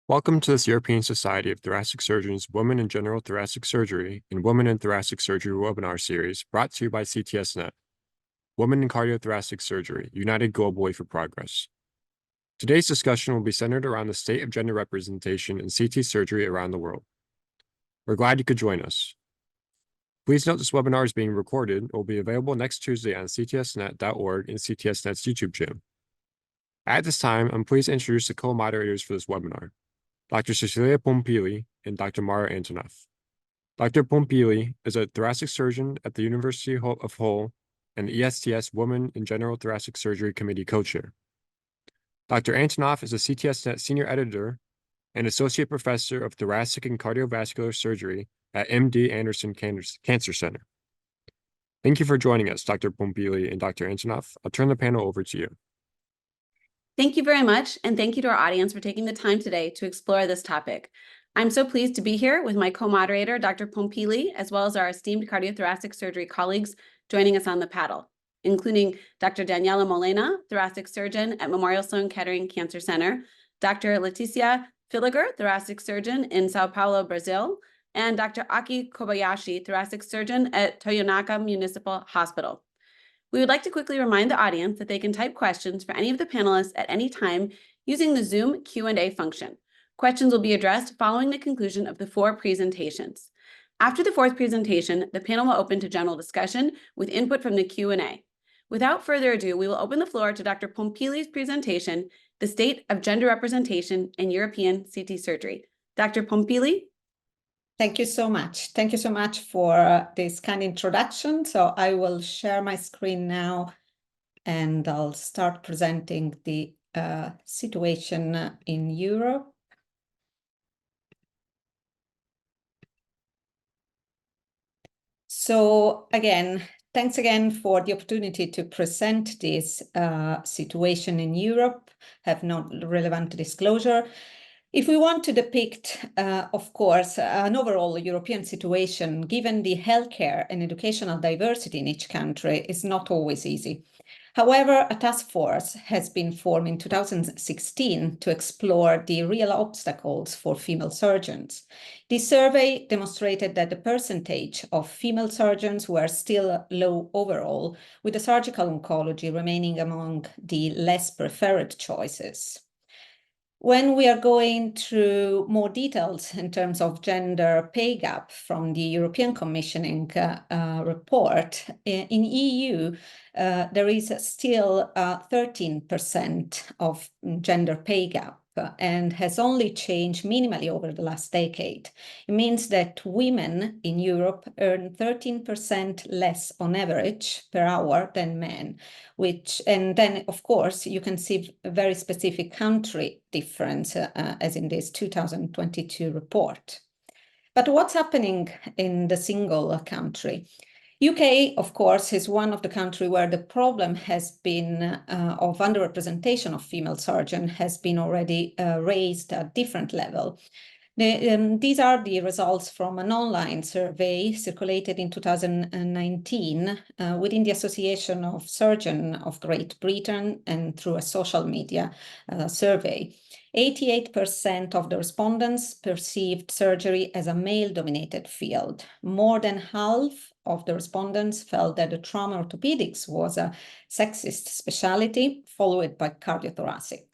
Welcome to this European Society of Thoracic Surgeons Women in General Thoracic Surgery and Women in Thoracic Surgery webinar series brought to you by CTSNet, Women in Cardiothoracic Surgery, United Globally for Progress. Today's discussion will be centered around the state of gender representation in CT surgery around the world. We're glad you could join us. Please note this webinar is being recorded and will be available next Tuesday on ctsnet.org and CTSNet's YouTube channel. At this time, I'm pleased to introduce the co-moderators for this webinar, Dr. Cecilia Pompili and Dr. Mara Antonoff. Dr. Pompili is a thoracic surgeon at the University of Hull and the ESTS Women in General Thoracic Surgery Committee co-chair. Dr. Antonoff is a CTSNet senior editor and associate professor of thoracic and cardiovascular surgery at MD Anderson Cancer Center. Thank you for joining us, Dr. Pompili and Dr. Antonoff. I'll turn the panel over to you. Thank you very much, and thank you to our audience for taking the time today to explore this topic. I'm so pleased to be here with my co-moderator, Dr. Pompili, as well as our esteemed cardiothoracic surgery colleagues joining us on the panel, including Dr. Daniela Molena, thoracic surgeon at Memorial Sloan Kettering Cancer Center, Dr. Leticia Villiger, thoracic surgeon in Sao Paulo, Brazil, and Dr. Aki Kobayashi, thoracic surgeon at Toyonaka Municipal Hospital. We would like to quickly remind the audience that they can type questions for any of the panelists at any time using the Zoom Q&A function. Questions will be addressed following the conclusion of the 4 presentations. After the 4th presentation, the panel will open to general discussion with input from the Q&A. Without further ado, we will open the floor to Dr. Pompili's presentation, The State of Gender Representation in European CT Surgery. Dr. Pompili? Thank you so much. Thank you so much for this kind introduction. So I will share my screen now and I'll start presenting the situation in Europe. So again, thanks again for the opportunity to present this situation in Europe, have no relevant disclosure. If we want to depict, of course, an overall European situation, given the healthcare and educational diversity in each country, is not always easy. However, a task force has been formed in 2016 to explore the real obstacles for female surgeons. This survey demonstrated that the percentage of female surgeons were still low overall, with the surgical oncology remaining among the less preferred choices. When we are going through more details in terms of gender pay gap from the European Commissioning report, in EU, there is still 13% of gender pay gap and has only changed minimally over the last decade. It means that women in Europe earn 13% less on average per hour than men, and then, of course, you can see a very specific country difference, as in this 2022 report. But what's happening in the single country? UK, of course, is one of the countries where the problem has been of underrepresentation of female surgeons has been already raised at different level. These are the results from an online survey circulated in 2019 within the Association of Surgeons of Great Britain and through a social media survey. 88% of the respondents perceived surgery as a male-dominated field. More than half of the respondents felt that the trauma orthopedics was a sexist specialty, followed by cardiothoracic.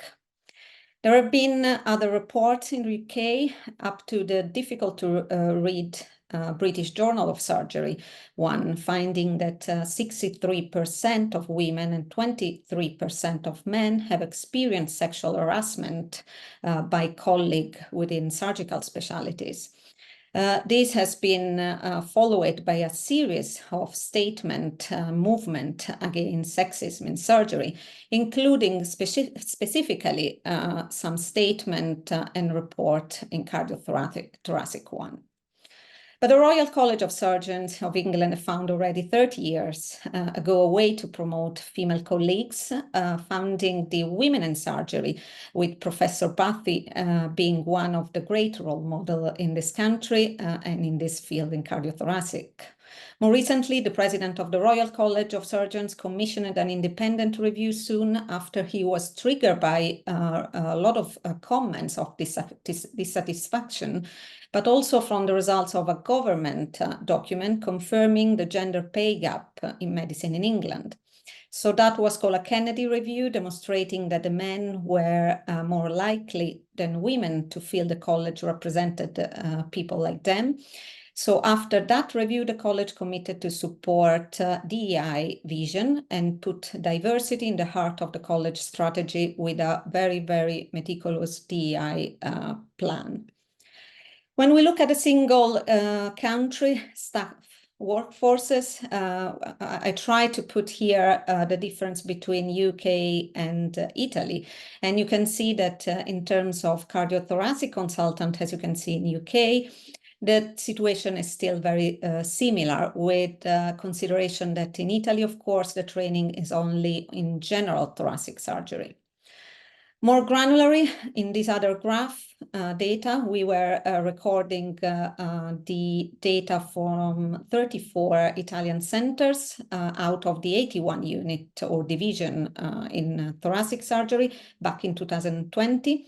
There have been other reports in the UK, up to the difficult to read British Journal of Surgery one, finding that 63% of women and 23% of men have experienced sexual harassment by colleagues within surgical specialties. This has been followed by a series of statement movement against sexism in surgery, including specifically some statement and report in Cardiothoracic one. But the Royal College of Surgeons of England found already 30 years ago a way to promote female colleagues, founding the Women in Surgery, with Professor Bathy being one of the great role models in this country and in this field in cardiothoracic. More recently, the president of the Royal College of Surgeons commissioned an independent review soon after he was triggered by a lot of comments of dissatisfaction, but also from the results of a government document confirming the gender pay gap in medicine in England. So that was called a Kennedy review, demonstrating that the men were more likely than women to feel the college represented people like them. So after that review, the college committed to support DEI vision and put diversity in the heart of the college strategy with a very, very meticulous DEI plan. When we look at a single country staff workforces, I try to put here the difference between UK and Italy. And you can see that in terms of cardiothoracic consultant, as you can see in UK, the situation is still very similar, with consideration that in Italy, of course, the training is only in general thoracic surgery. More granularly, in this other graph data, we were recording the data from 34 Italian centers out of the 81 unit or division in thoracic surgery back in 2020.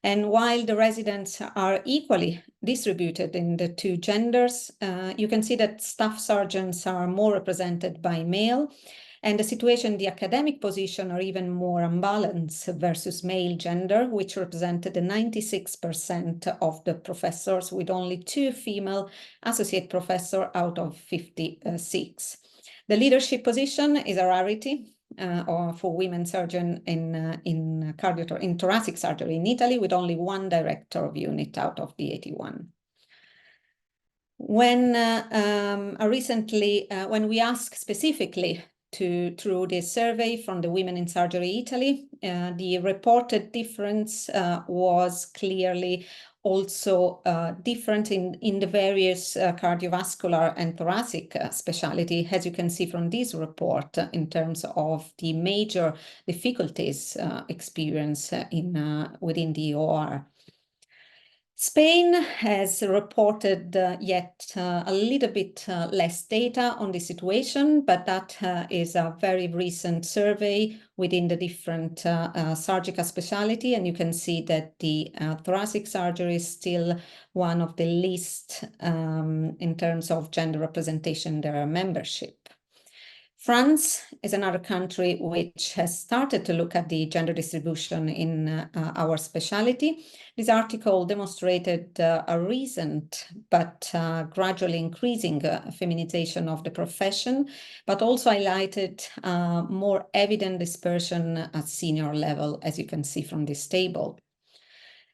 And while the residents are equally distributed in the two genders, you can see that staff surgeons are more represented by male, and the situation, the academic position are even more unbalanced versus male gender, which represented 96% of the professors, with only 2 female associate professors out of 56. The leadership position is a rarity for women surgeons in thoracic surgery in Italy, with only 1 director of unit out of the 81. When when we asked specifically through this survey from the Women in Surgery Italy, the reported difference was clearly also different in the various cardiovascular and thoracic specialty, as you can see from this report, in terms of the major difficulties experienced within the OR. Spain has reported yet a little bit less data on the situation, but that is a very recent survey within the different surgical specialty, and you can see that the thoracic surgery is still one of the least in terms of gender representation in their membership. France is another country which has started to look at the gender distribution in our specialty. This article demonstrated a recent but gradually increasing feminization of the profession, but also highlighted more evident dispersion at senior level, as you can see from this table.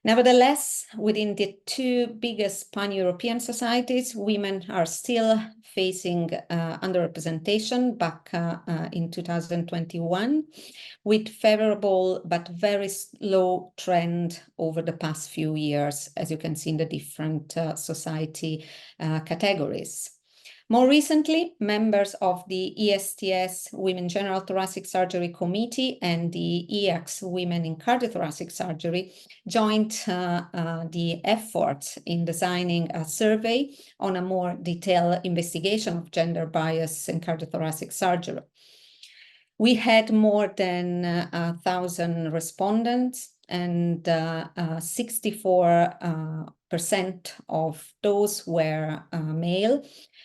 Nevertheless, within the 2 biggest pan-European societies, women are still facing underrepresentation back in 2021, with favorable but very slow trend over the past few years, as you can see in the different society categories. More recently, members of the ESTS Women General Thoracic Surgery Committee and the EACS Women in Cardiothoracic Surgery joined the efforts in designing a survey on a more detailed investigation of gender bias in cardiothoracic surgery. We had more than 1,000 respondents, and 64% of those were male,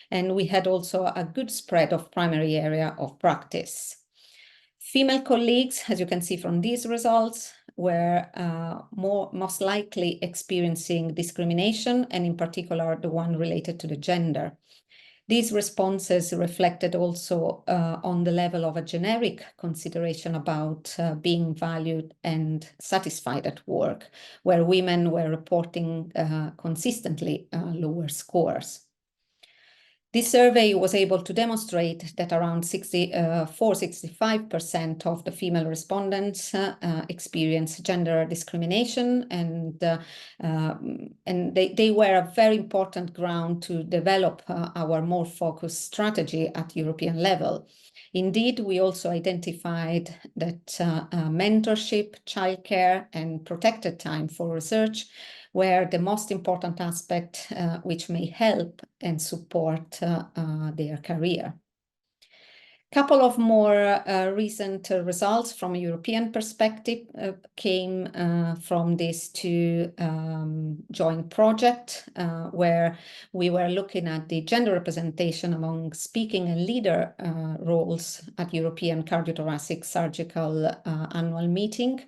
and we had also a good spread of primary area of practice. Female colleagues, as you can see from these results, were most likely experiencing discrimination, and in particular the one related to the gender. These responses reflected also on the level of a generic consideration about being valued and satisfied at work, where women were reporting consistently lower scores. This survey was able to demonstrate that around 65% of the female respondents experienced gender discrimination, and they were a very important ground to develop our more focused strategy at European level. Indeed, we also identified that mentorship, childcare, and protected time for research were the most important aspect which may help and support their career. Couple of more recent results from a European perspective came from this two joint project where we were looking at the gender representation among speaking and leader roles at European Cardiothoracic Surgical Annual Meeting.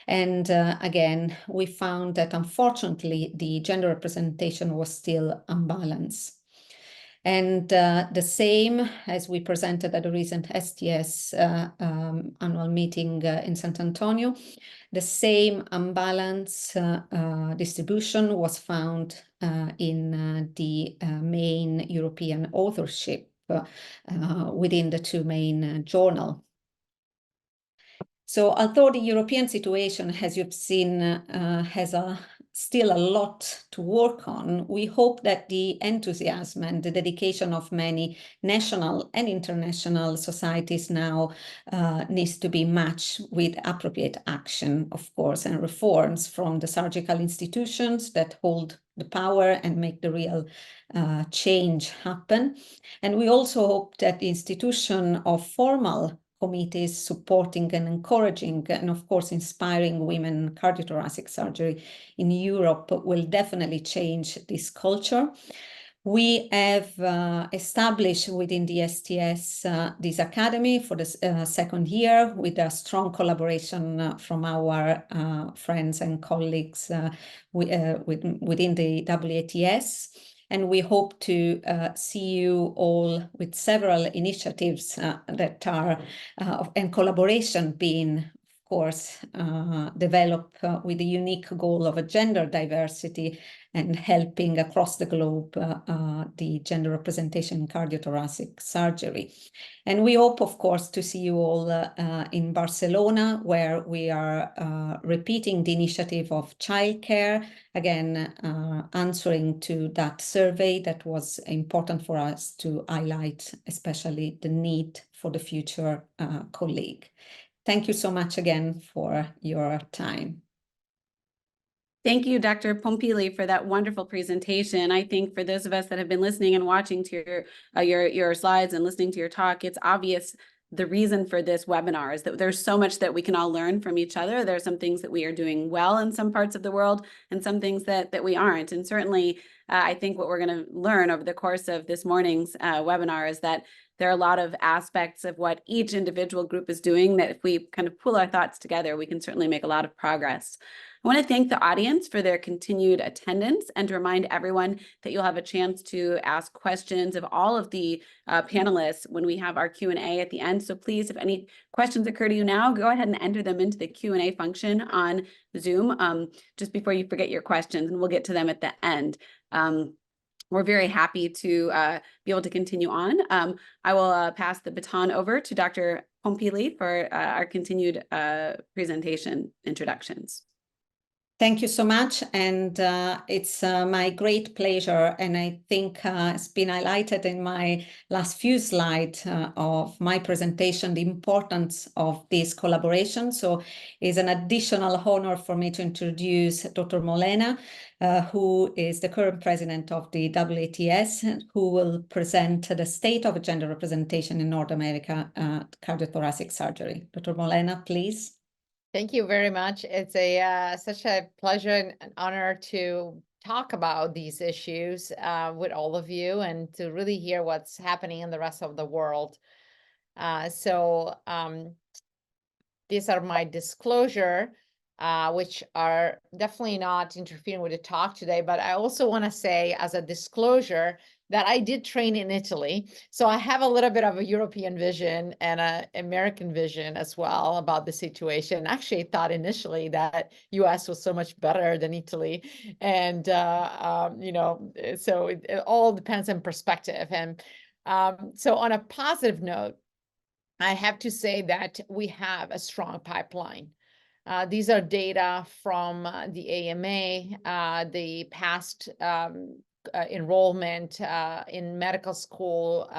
And again, we found that unfortunately the gender representation was still unbalanced. And the same as we presented at the recent STS annual meeting in San Antonio, the same unbalanced distribution was found in the main European authorship within the two main journals. So although the European situation, as you've seen, has still a lot to work on, we hope that the enthusiasm and the dedication of many national and international societies now needs to be matched with appropriate action, of course, and reforms from the surgical institutions that hold the power and make the real change happen. And we also hope that the institution of formal committees supporting and encouraging and of course inspiring women cardiothoracic surgery in Europe will definitely change this culture. We have established within the STS this academy for the second year with a strong collaboration from our friends and colleagues within the WATS. And we hope to see you all with several initiatives that are and collaboration being, of course, developed with the unique goal of a gender diversity and helping across the globe the gender representation in cardiothoracic surgery. And we hope, of course, to see you all in Barcelona, where we are repeating the initiative of childcare, again, answering to that survey that was important for us to highlight, especially the need for the future colleague. Thank you so much again for your time. Thank you, Dr. Pompili, for that wonderful presentation. I think for those of us that have been listening and watching to your slides and listening to your talk, it's obvious the reason for this webinar is that there's so much that we can all learn from each other. There are some things that we are doing well in some parts of the world and some things that we aren't. And certainly, I think what we're going to learn over the course of this morning's webinar is that there are a lot of aspects of what each individual group is doing that if we kind of pull our thoughts together, we can certainly make a lot of progress. I want to thank the audience for their continued attendance and to remind everyone that you'll have a chance to ask questions of all of the panelists when we have our Q&A at the end. So please, if any questions occur to you now, go ahead and enter them into the Q&A function on Zoom just before you forget your questions, and we'll get to them at the end. We're very happy to be able to continue on. I will pass the baton over to Dr. Pompili for our continued presentation introductions. Thank you so much, and it's my great pleasure, and I think it's been highlighted in my last few slides of my presentation, the importance of this collaboration. So it's an additional honor for me to introduce Dr. Molena, who is the current president of the WATS, who will present the state of gender representation in North America cardiothoracic surgery. Dr. Molena, please. Thank you very much. It's such a pleasure and an honor to talk about these issues with all of you and to really hear what's happening in the rest of the world. These are my disclosure, which are definitely not interfering with the talk today, but I also want to say as a disclosure that I did train in Italy. So I have a little bit of a European vision and an American vision as well about the situation. Actually, I thought initially that US was so much better than Italy. And, you know, so it all depends on perspective. And so on a positive note, I have to say that we have a strong pipeline. These are data from the AMA, the past enrollment in medical school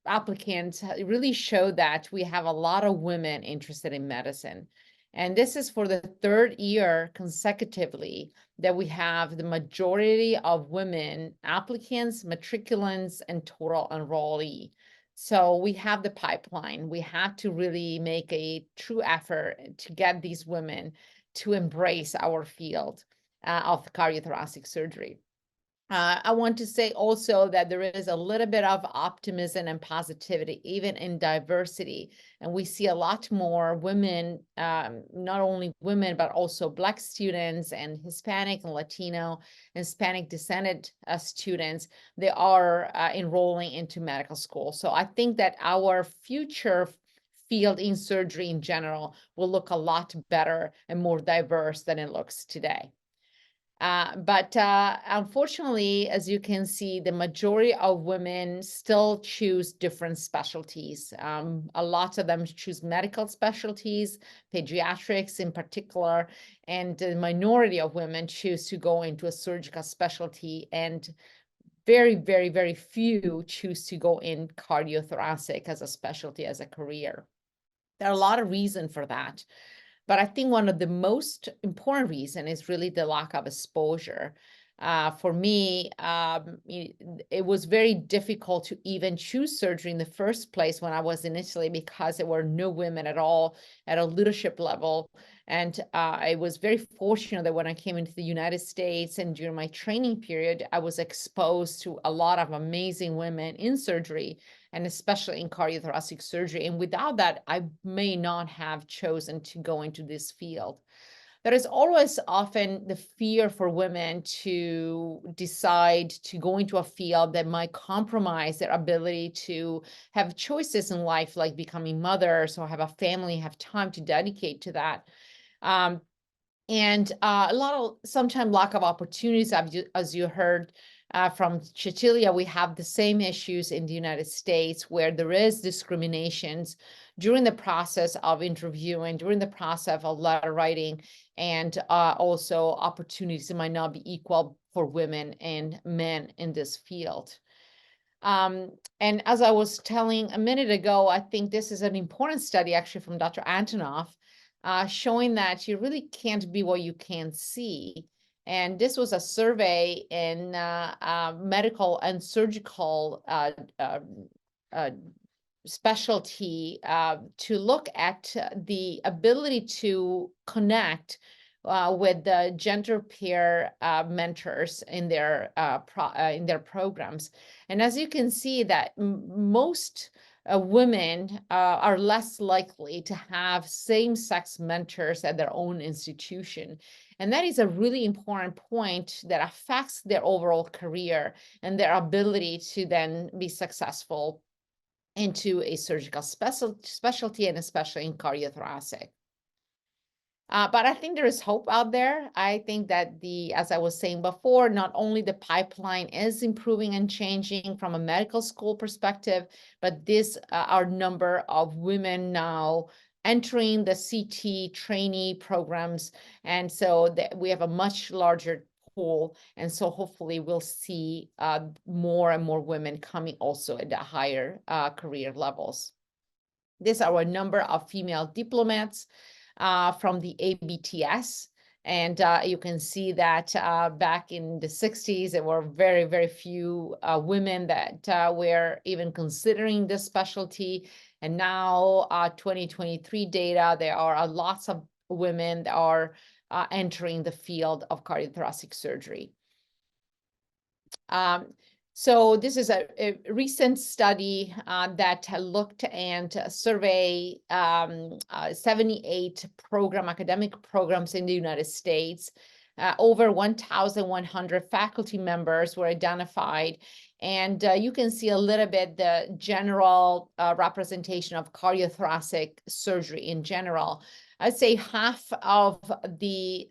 applicants really show that we have a lot of women interested in medicine. And this is for the third year consecutively that we have the majority of women applicants, matriculants, and total enrollee. So we have the pipeline. We have to really make a true effort to get these women to embrace our field of cardiothoracic surgery. I want to say also that there is a little bit of optimism and positivity, even in diversity. And we see a lot more women, not only women, but also Black students and Hispanic and Latino, Hispanic descended students. They are enrolling into medical school. So I think that our future field in surgery in general will look a lot better and more diverse than it looks today. But unfortunately, as you can see, the majority of women still choose different specialties. A lot of them choose medical specialties, pediatrics in particular, and the minority of women choose to go into a surgical specialty, and very, very, very few choose to go in cardiothoracic as a specialty, as a career. There are a lot of reasons for that. But I think one of the most important reasons is really the lack of exposure. For me, it was very difficult to even choose surgery in the first place when I was in Italy, because there were no women at all at a leadership level. And I was very fortunate that when I came into the United States and during my training period, I was exposed to a lot of amazing women in surgery, and especially in cardiothoracic surgery. And without that, I may not have chosen to go into this field. There is always often the fear for women to decide to go into a field that might compromise their ability to have choices in life, like becoming mothers or have a family, have time to dedicate to that. And a lot of sometimes lack of opportunities, as you heard from Cecilia, we have the same issues in the United States, where there is discriminations during the process of interviewing, during the process of letter writing, and also opportunities that might not be equal for women and men in this field. And as I was telling a minute ago, I think this is an important study actually from Dr. Antonoff, showing that you really can't be what you can't see. And this was a survey in medical and surgical specialty to look at the ability to connect with the gender peer mentors in their programs. And as you can see that most women are less likely to have same-sex mentors at their own institution. And that is a really important point that affects their overall career and their ability to then be successful into a surgical specialty, and especially in cardiothoracic. But I think there is hope out there. I think that as I was saying before, not only the pipeline is improving and changing from a medical school perspective, but this our number of women now entering the CT trainee programs. And so that we have a much larger pool. And so hopefully we'll see more and more women coming also at the higher career levels. These are a number of female diplomats from the ABTS. And you can see that back in the 60s, there were very, very few women that were even considering this specialty. And now 2023 data, there are lots of women that are entering the field of cardiothoracic surgery. So this is a recent study that looked and surveyed 78 academic programs in the United States. Over 1,100 faculty members were identified. And you can see a little bit the general representation of cardiothoracic surgery in general. I'd say half of the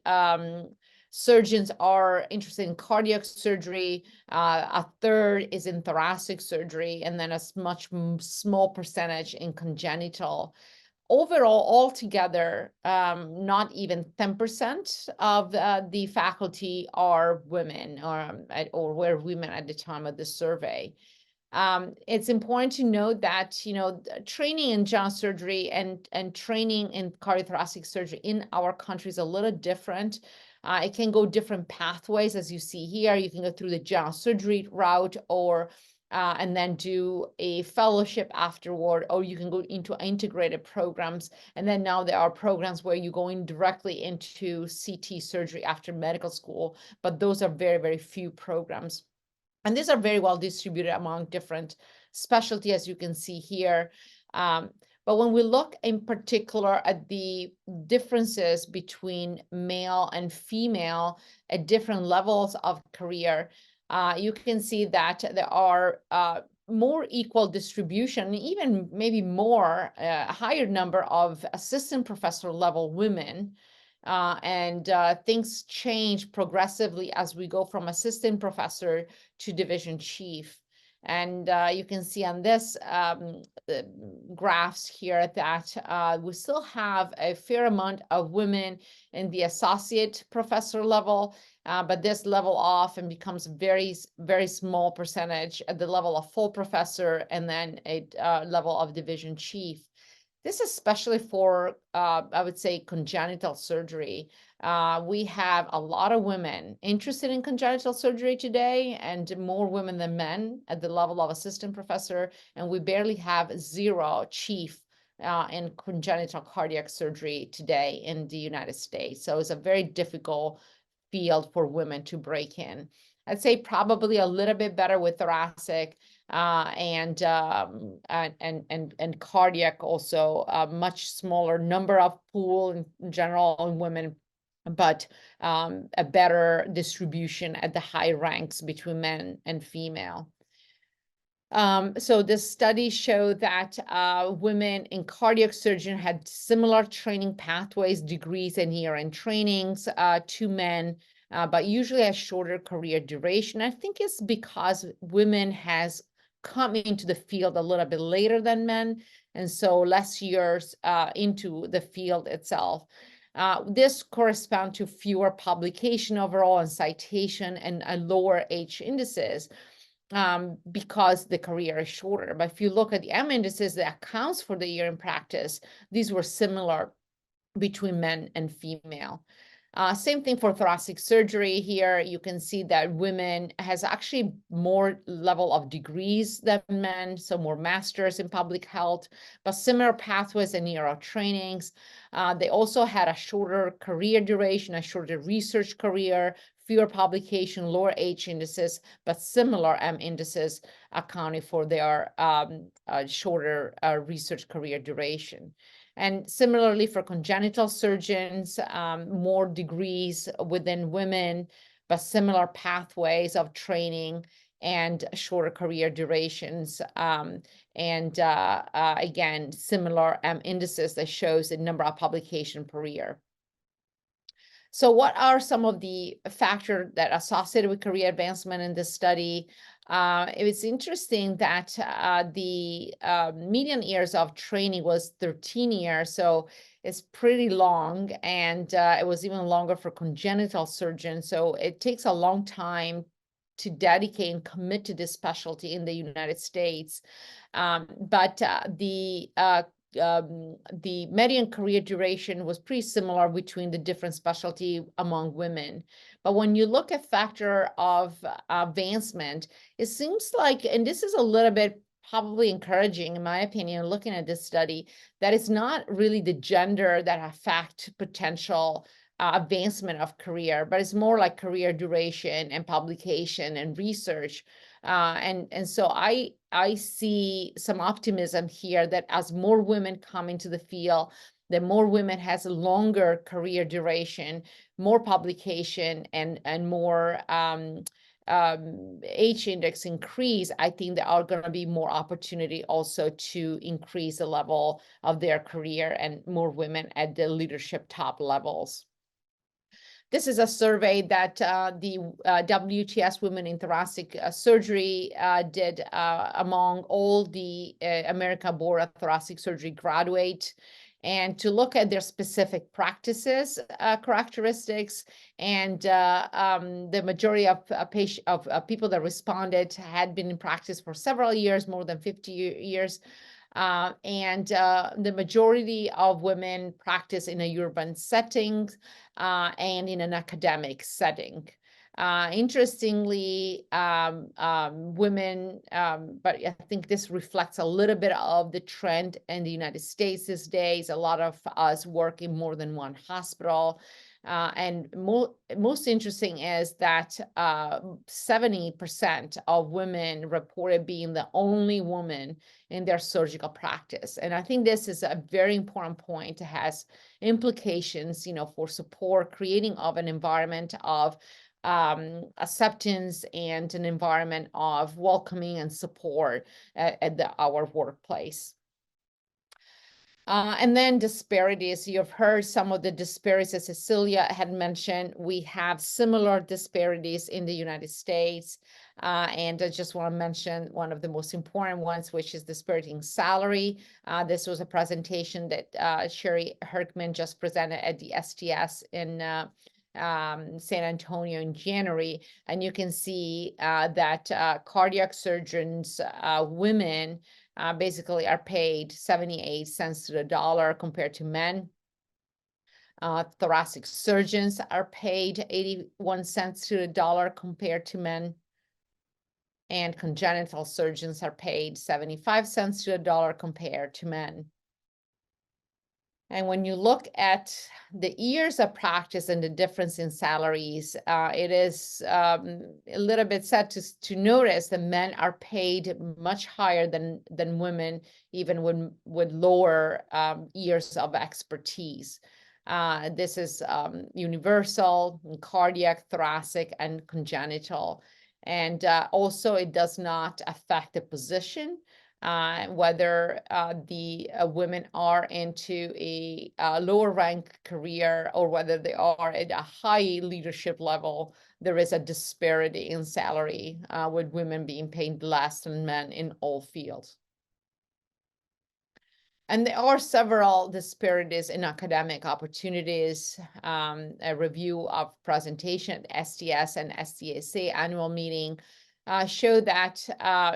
surgeons are interested in cardiac surgery, a third is in thoracic surgery, and then a much small percentage in congenital. Overall, altogether, not even 10% of the faculty are women, or were women at the time of the survey. It's important to note that, training in general surgery and training in cardiothoracic surgery in our country is a little different. It can go different pathways, as you see here. You can go through the general surgery route, or and then do a fellowship afterward, or you can go into integrated programs. And then now there are programs where you go in directly into CT surgery after medical school, but those are very, very few programs. And these are very well distributed among different specialty, as you can see here. But when we look in particular at the differences between male and female at different levels of career, you can see that there are more equal distribution, even maybe more, a higher number of assistant professor level women. And things change progressively as we go from assistant professor to division chief. And you can see on this graphs here that we still have a fair amount of women in the associate professor level, but this level off and becomes very, very small percentage at the level of full professor, and then a level of division chief. This is especially for, I would say, congenital surgery. We have a lot of women interested in congenital surgery today, and more women than men at the level of assistant professor, and we barely have 0 chief in congenital cardiac surgery today in the United States. So it's a very difficult field for women to break in. I'd say probably a little bit better with thoracic, and cardiac also, a much smaller number of pool in general in women, but a better distribution at the high ranks between men and female. So this study showed that women in cardiac surgery had similar training pathways, degrees, and year-end trainings to men, but usually a shorter career duration. I think it's because women has come into the field a little bit later than men, and so less years into the field itself. This corresponds to fewer publication overall and citation and lower H indices, because the career is shorter. But if you look at the M indices that accounts for the year in practice, these were similar between men and female. Same thing for thoracic surgery. Here you can see that women has actually more level of degrees than men, so more masters in public health, but similar pathways and neuro trainings. They also had a shorter career duration, a shorter research career, fewer publication, lower H indices, but similar M indices accounting for their shorter research career duration. And similarly for congenital surgeons, more degrees within women, but similar pathways of training and shorter career durations. Again, similar indices that shows the number of publication per year. So what are some of the factors that are associated with career advancement in this study? It was interesting that the median years of training was 13 years, so it's pretty long, and it was even longer for congenital surgeons. So it takes a long time to dedicate and commit to this specialty in the United States. But the median career duration was pretty similar between the different specialty among women. But when you look at factor of advancement, it seems like, and this is a little bit probably encouraging, in my opinion, looking at this study, that it's not really the gender that affect potential advancement of career, but it's more like career duration and publication and research. And so I see some optimism here that as more women come into the field, the more women has a longer career duration, more publication, and more H index increase. I think there are going to be more opportunity also to increase the level of their career and more women at the leadership top levels. This is a survey that the WTS Women in Thoracic Surgery did among all the American Board of Thoracic Surgery graduate. and to look at their specific practices, characteristics, and the majority of people that responded had been in practice for several years, more than 50 years. And the majority of women practice in a urban setting and in an academic setting. Interestingly, women, but I think this reflects a little bit of the trend in the United States these days. A lot of us work in more than one hospital. And most interesting is that 70% of women reported being the only woman in their surgical practice. And I think this is a very important point. It has implications, for support, creating of an environment of acceptance and an environment of welcoming and support at our workplace. And then disparities. You've heard some of the disparities that Cecilia had mentioned. We have similar disparities in the United States. And I just want to mention one of the most important ones, which is disparity in salary. This was a presentation that Sherry Herkman just presented at the STS in San Antonio in January, and you can see that cardiac surgeons, women, basically are paid 78 cents to the dollar compared to men. Thoracic surgeons are paid 81 cents to the dollar compared to men. And congenital surgeons are paid 75 cents to the dollar compared to men. And when you look at the years of practice and the difference in salaries, it is a little bit sad to notice that men are paid much higher than women, even with lower years of expertise. This is universal, cardiac, thoracic, and congenital. And also it does not affect the position. Whether the women are into a lower rank career or whether they are at a high leadership level, there is a disparity in salary with women being paid less than men in all fields. And there are several disparities in academic opportunities. A review of presentation at STS and STSA annual meeting show that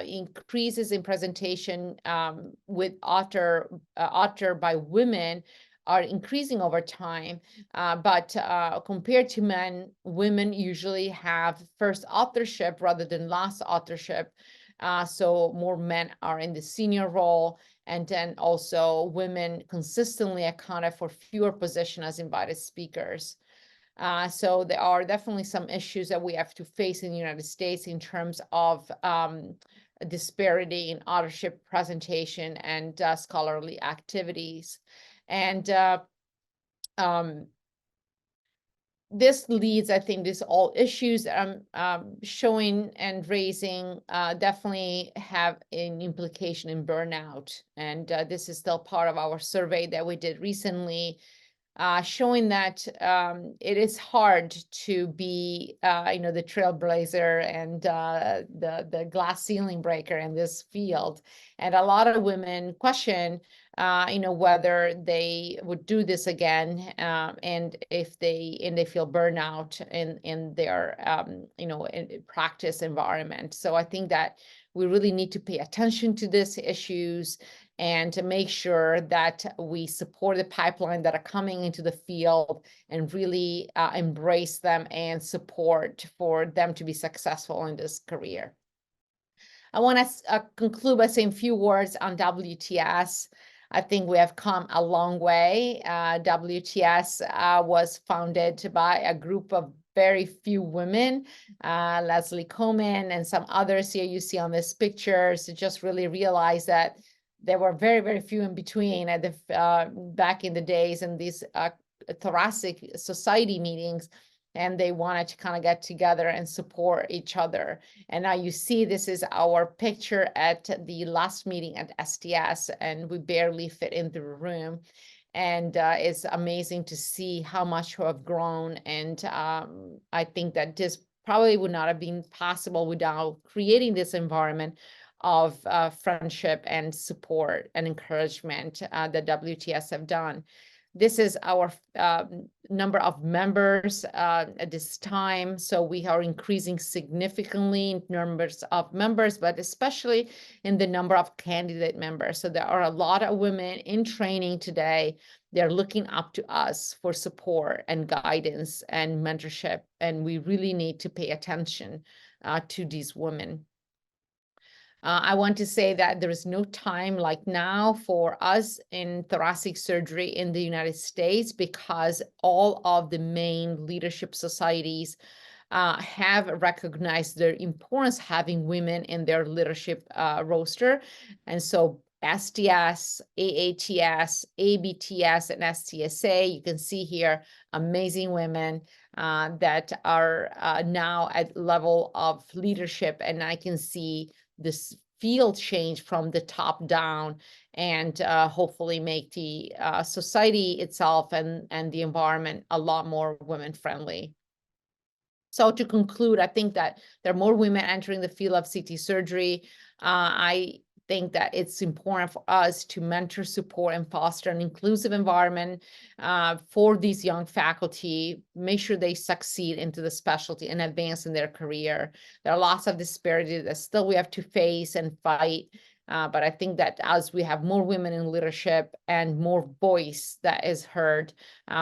increases in presentation with author by women are increasing over time. But compared to men, women usually have first authorship rather than last authorship. So more men are in the senior role. And then also women consistently accounted for fewer positions as invited speakers. So there are definitely some issues that we have to face in the United States in terms of disparity in authorship, presentation, and scholarly activities. And this leads, I think, these all issues that I'm showing and raising definitely have an implication in burnout. And this is still part of our survey that we did recently, showing that it is hard to be, the trailblazer and the glass ceiling breaker in this field. And a lot of women question, whether they would do this again, and if they feel burnout in their, in practice environment. So I think that we really need to pay attention to these issues and to make sure that we support the pipeline that are coming into the field and really embrace them and support for them to be successful in this career. I want to conclude by saying a few words on WTS. I think we have come a long way. WTS was founded by a group of very few women, Leslie Coleman and some others here you see on this picture. So just really realize that there were very, very few in between at the back in the days in these thoracic society meetings, and they wanted to kind of get together and support each other. And now you see this is our picture at the last meeting at STS, and we barely fit into the room. And it's amazing to see how much we have grown. And I think that this probably would not have been possible without creating this environment of friendship and support and encouragement that WTS have done. This is our number of members at this time. So we are increasing significantly in numbers of members, but especially in the number of candidate members. So there are a lot of women in training today. They're looking up to us for support and guidance and mentorship. And we really need to pay attention to these women. I want to say that there is no time like now for us in thoracic surgery in the United States, because all of the main leadership societies have recognized their importance having women in their leadership roster. And so STS, AATS, ABTS, and STSA, you can see here amazing women that are now at level of leadership. And I can see this field change from the top down, and hopefully make the society itself and the environment a lot more women friendly. So to conclude, I think that there are more women entering the field of CT surgery. I think that it's important for us to mentor, support, and foster an inclusive environment for these young faculty, make sure they succeed into the specialty and advance in their career. There are lots of disparities that still we have to face and fight. But I think that as we have more women in leadership and more voice that is heard,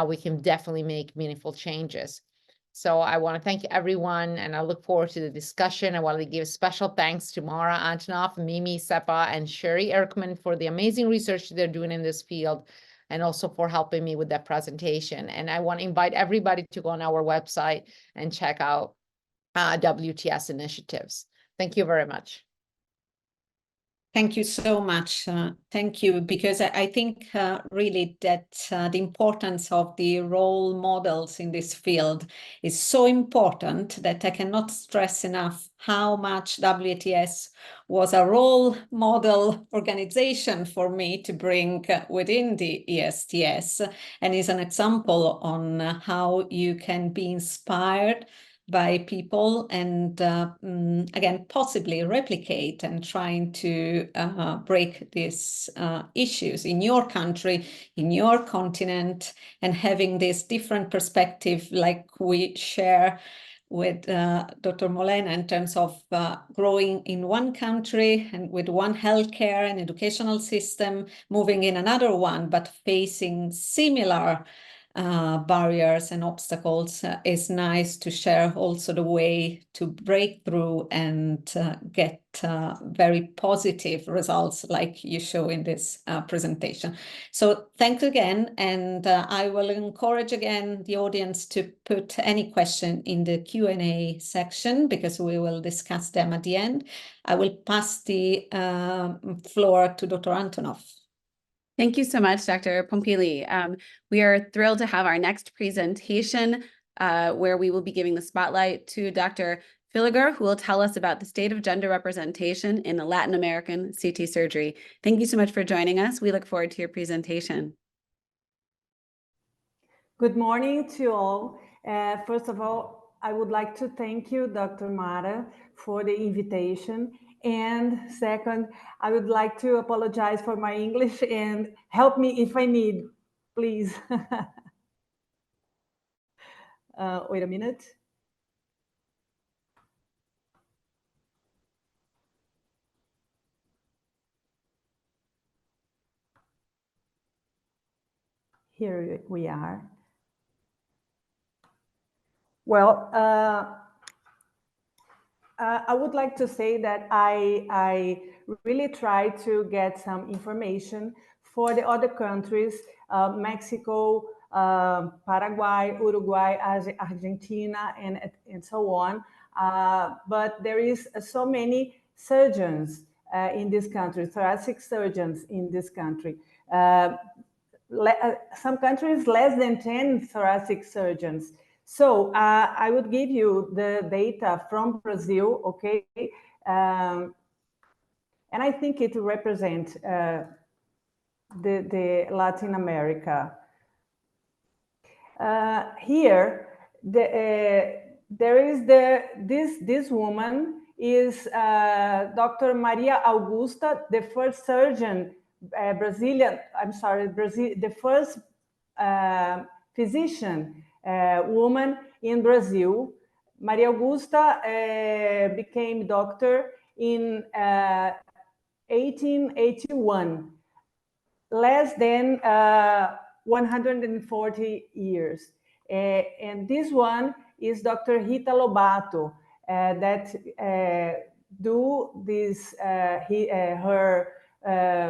we can definitely make meaningful changes. So I want to thank everyone, and I look forward to the discussion. I want to give special thanks to Mara Antonoff, Mimi Seppa, and Sherry Erkman for the amazing research they're doing in this field, and also for helping me with that presentation. And I want to invite everybody to go on our website and check out WTS initiatives. Thank you very much. Thank you so much. Thank you, because I think really that the importance of the role models in this field is so important that I cannot stress enough how much WTS was a role model organization for me to bring within the ESTS, and is an example on how you can be inspired by people and again, possibly replicate and trying to break these issues in your country, in your continent, and having this different perspective like we share with Dr. Molena in terms of growing in one country and with one healthcare and educational system, moving in another one, but facing similar barriers and obstacles. Is nice to share also the way to break through and get very positive results like you show in this presentation. So thanks again, and I will encourage again the audience to put any question in the Q&A section, because we will discuss them at the end. I will pass the floor to Dr. Antonoff. Thank you so much, Dr. Pompili. We are thrilled to have our next presentation where we will be giving the spotlight to Dr. Villiger, who will tell us about the state of gender representation in Latin American CT surgery. Thank you so much for joining us. We look forward to your presentation. Good morning to all. First of all, I would like to thank you, Dr. Mara, for the invitation. And second, I would like to apologize for my English and help me if I need, please. Wait a minute. Here we are. Well, I would like to say that I really try to get some information for the other countries, Mexico, Paraguay, Uruguay, Argentina, and so on. But there is so many surgeons in this country, thoracic surgeons in this country. Some countries less than 10 thoracic surgeons. So I would give you the data from Brazil, okay? And I think it represents the Latin America. Here, there is this woman is Dr. Maria Augusta, the first surgeon, the first physician woman in Brazil. Maria Augusta became doctor in 1881, less than 140 years. And this one is Dr. Rita Lobato, that do this her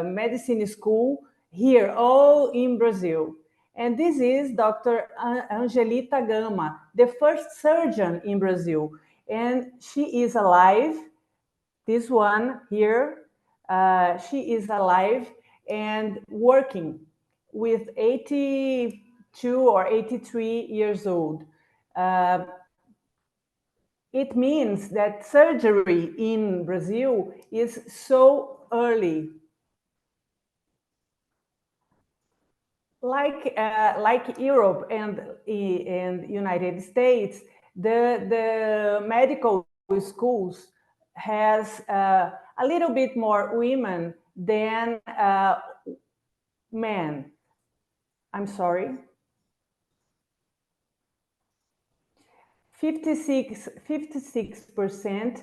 medicine school here, all in Brazil. And this is Dr. Angelita Gama, the first surgeon in Brazil. And she is alive, this one here, she is alive and working with 82 or 83 years old. It means that surgery in Brazil is so early. Like Europe and United States, the medical schools has a little bit more women than men. I'm sorry. 56%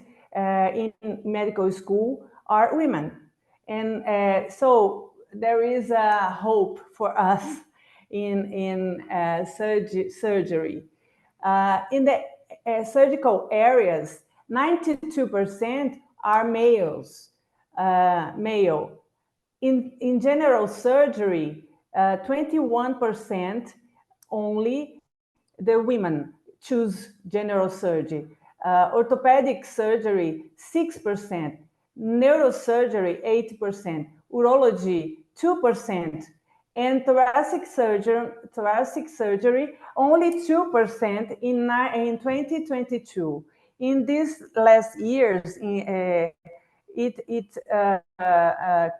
in medical school are women. And so there is a hope for us in surgery. In the surgical areas, 92% are males, male. In general surgery, 21% only the women choose general surgery. Orthopedic surgery, 6%. Neurosurgery, 8%. Urology, 2%. And thoracic surgery, only 2% in 2022. In these last years, it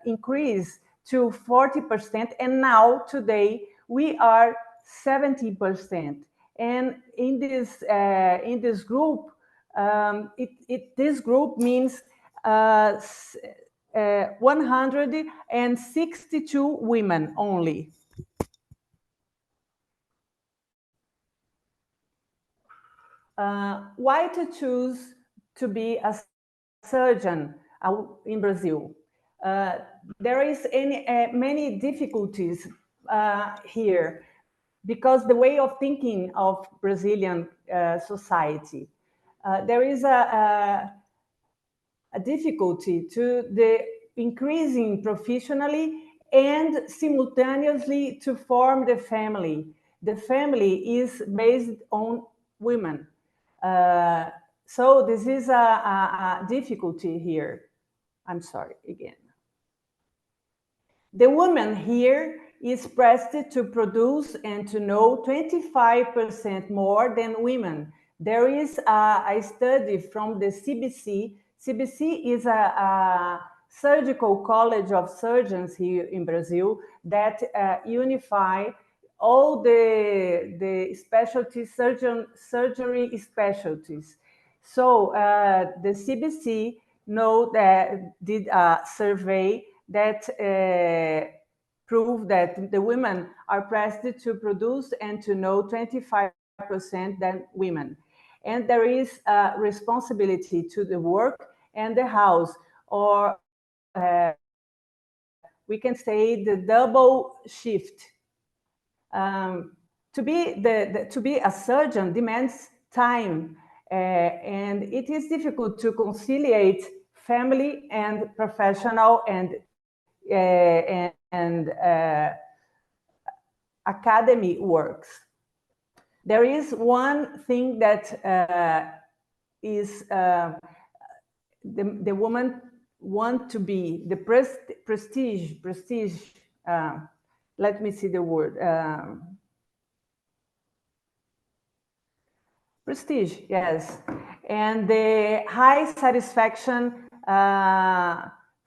increased to 40%, and now today we are 70%. And in this group, this group means 162 women only. Why to choose to be a surgeon in Brazil? There is many difficulties here, because the way of thinking of Brazilian society, there is a difficulty to the increasing professionally and simultaneously to form the family. The family is based on women. So this is a difficulty here. I'm sorry, again. The woman here is pressed to produce and to know 25% more than women. There is a study from the CBC. CBC is a surgical college of surgeons here in Brazil that unify all the specialties, surgery specialties. So the CBC did a survey that proved that the women are pressed to produce and to know 25% than women. And there is a responsibility to the work and the house, or we can say the double shift. To be a surgeon demands time, and it is difficult to conciliate family and professional and academy works. There is one thing that is the woman want to be, the prestige. Let me see the word. Prestige, yes. And the high satisfaction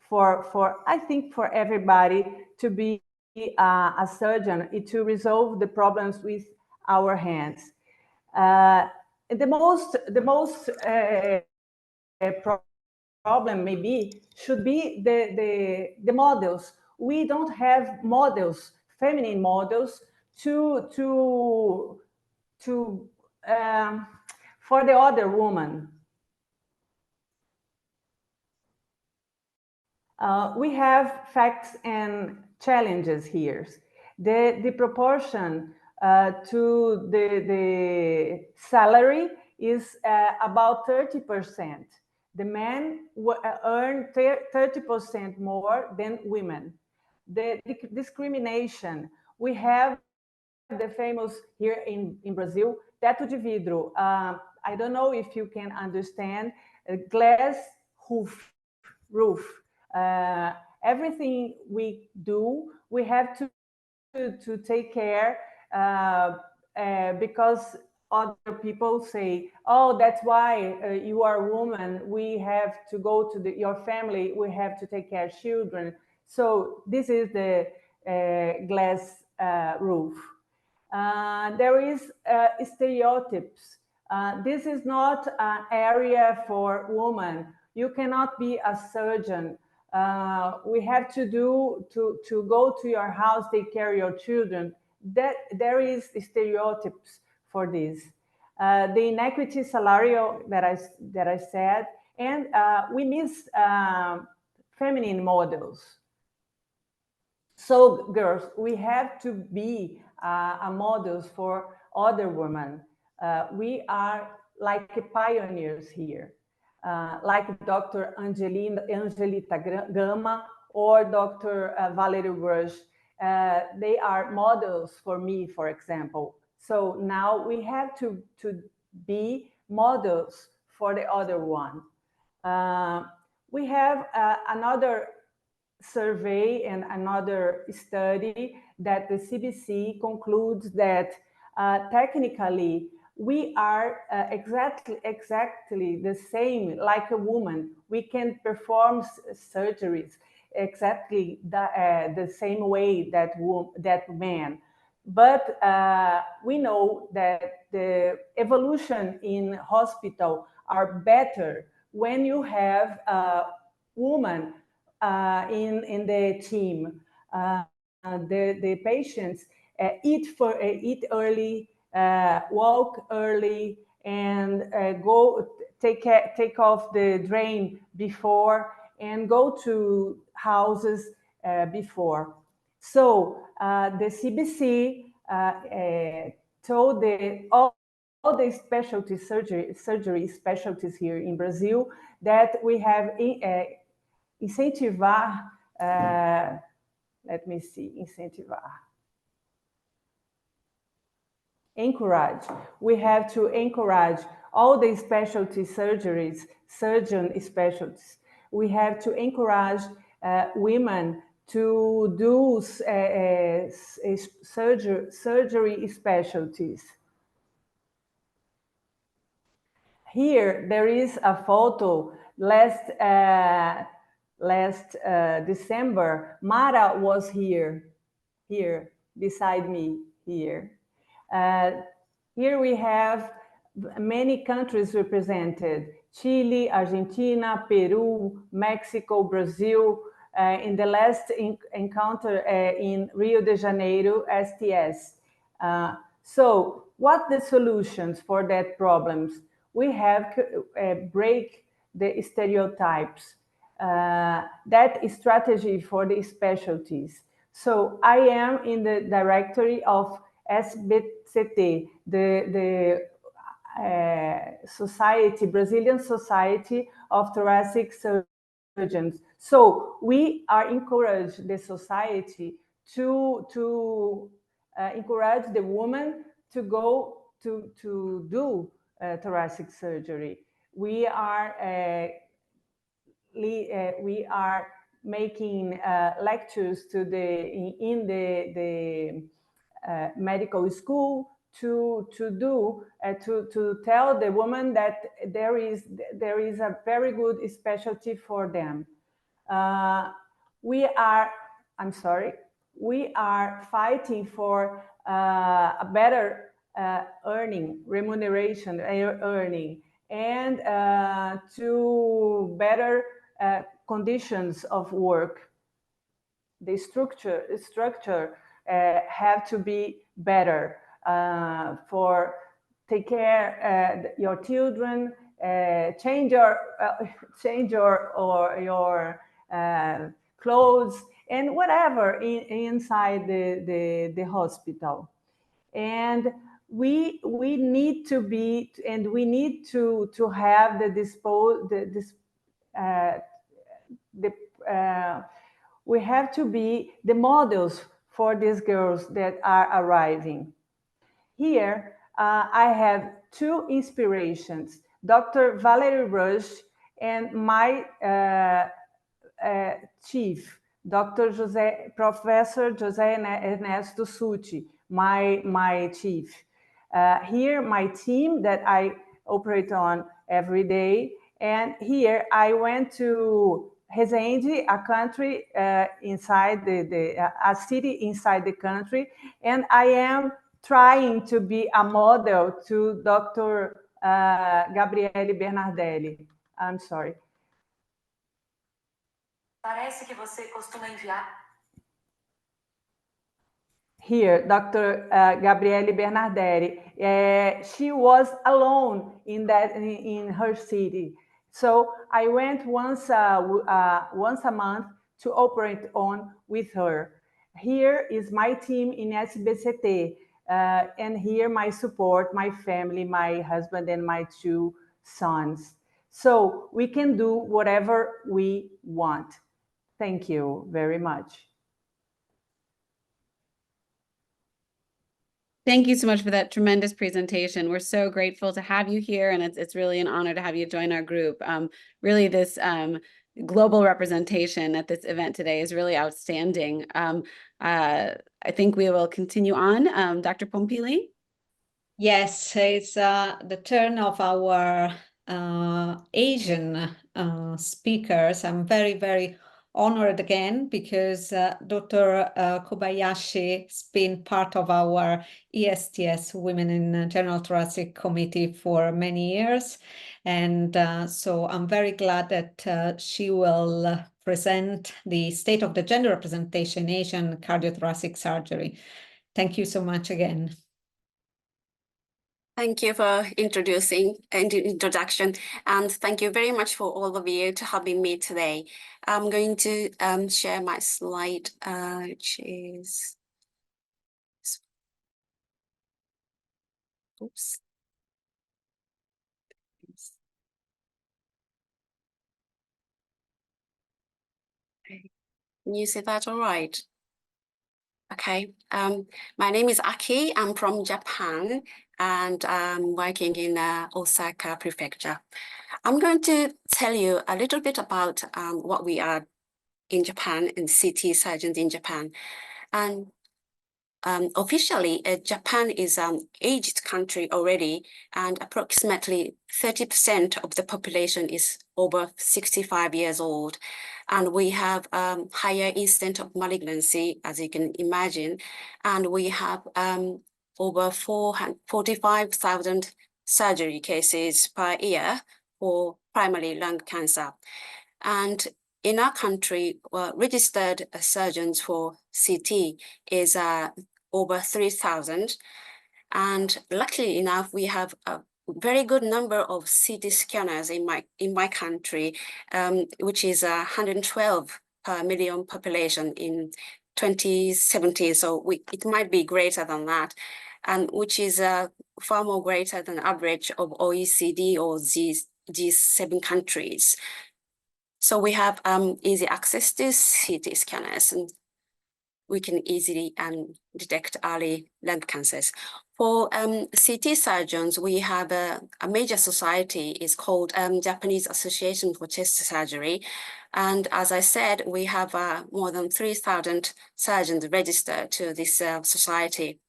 for I think for everybody to be a surgeon, to resolve the problems with our hands. The most problem maybe should be the models. We don't have models, feminine models, to for the other woman. We have facts and challenges here. The proportion to the salary is about 30%. The men earn 30% more than women. The discrimination, we have the famous here in Brazil, teto de vidro. I don't know if you can understand, glass roof. Everything we do, we have to take care because other people say, oh, that's why you are a woman, we have to go to your family, we have to take care of children. So this is the glass roof. There is stereotypes. This is not an area for women. You cannot be a surgeon. We have to go to your house, take care of your children. That there is stereotypes for this. The inequity salarial that I said, and we miss feminine models. So girls, we have to be models for other women. We are like pioneers here. Like Dr. Angelita Gama or Dr. Valerie Rush. They are models for me, for example. So now we have to be models for the other one. We have another survey and another study that the CBC concludes that technically we are exactly the same like a woman. We can perform surgeries exactly the same way that man. But we know that the evolution in hospital are better when you have a woman in the team. The patients eat early, walk early, and go take off the drain before, and go to houses before. So the CBC told all the specialty surgery specialties here in Brazil that we have incentivar, let me see, incentivar. Encourage. We have to encourage all the specialty surgeries, surgeon specialties. We have to encourage women to do surgery specialties. Here, there is a photo. Last December, Mara was here beside me here. Here we have many countries represented: Chile, Argentina, Peru, Mexico, Brazil. In the last encounter in Rio de Janeiro, STS. So what the solutions for that problems? We have to break the stereotypes. That is strategy for the specialties. So I am in the directory of SBCT, the society, Brazilian Society of Thoracic Surgeons. So we are encourage the society to encourage the woman to go to do thoracic surgery. We are making lectures to in the medical school to tell the woman that there is a very good specialty for them. We are fighting for a better remuneration, earning, and to better conditions of work. The structure have to be better for take care your children, change your clothes and whatever inside the hospital. And we need to be, and we need to have we have to be the models for these girls that are arriving. Here, I have two inspirations, Dr. Valerie Rush and my chief, Professor José Ernesto Suti, my chief. Here, my team that I operate on every day. And here I went to Resende, a country inside a city inside the country, and I am trying to be a model to Dr. Gabriele Bernardelli. I'm sorry. Parece que você costuma enviar. Here, Dr. Gabriele Bernardelli. She was alone in her city. So I went once a month to operate on with her. Here is my team in SBCT, and here my support, my family, my husband and my two sons. So we can do whatever we want. Thank you very much. Thank you so much for that tremendous presentation. We're so grateful to have you here, and it's really an honor to have you join our group. Really, this global representation at this event today is really outstanding. I think we will continue on. Dr. Pompili? Yes, it's the turn of our Asian speakers. I'm very, very honored again because Dr. Kobayashi has been part of our ESTS Women in General Thoracic Committee for many years. And so I'm very glad that she will present the state of the gender representation in Asian cardiothoracic surgery. Thank you so much again. Thank you for introduction, and thank you very much for all of you to having me today. I'm going to share my slide, which is, oops. Can you see that all right? Okay, my name is Aki. I'm from Japan, and I'm working in Osaka Prefecture. I'm going to tell you a little bit about what we are in Japan and CT surgeons in Japan. And officially, Japan is an aged country already, and approximately 30% of the population is over 65 years old. And we have higher incidence of malignancy, as you can imagine. And we have over 45,000 surgery cases per year for primary lung cancer. And in our country, registered surgeons for CT is over 3,000. And luckily enough, we have a very good number of CT scanners in my country, which is 112 per million population in 2017. So it might be greater than that, and which is far more greater than average of OECD or G7 countries. So we have easy access to CT scanners, and we can easily detect early lung cancers. For CT surgeons, we have a major society. It's called Japanese Association for Chest Surgery. And as I said, we have more than 3,000 surgeons registered to this society.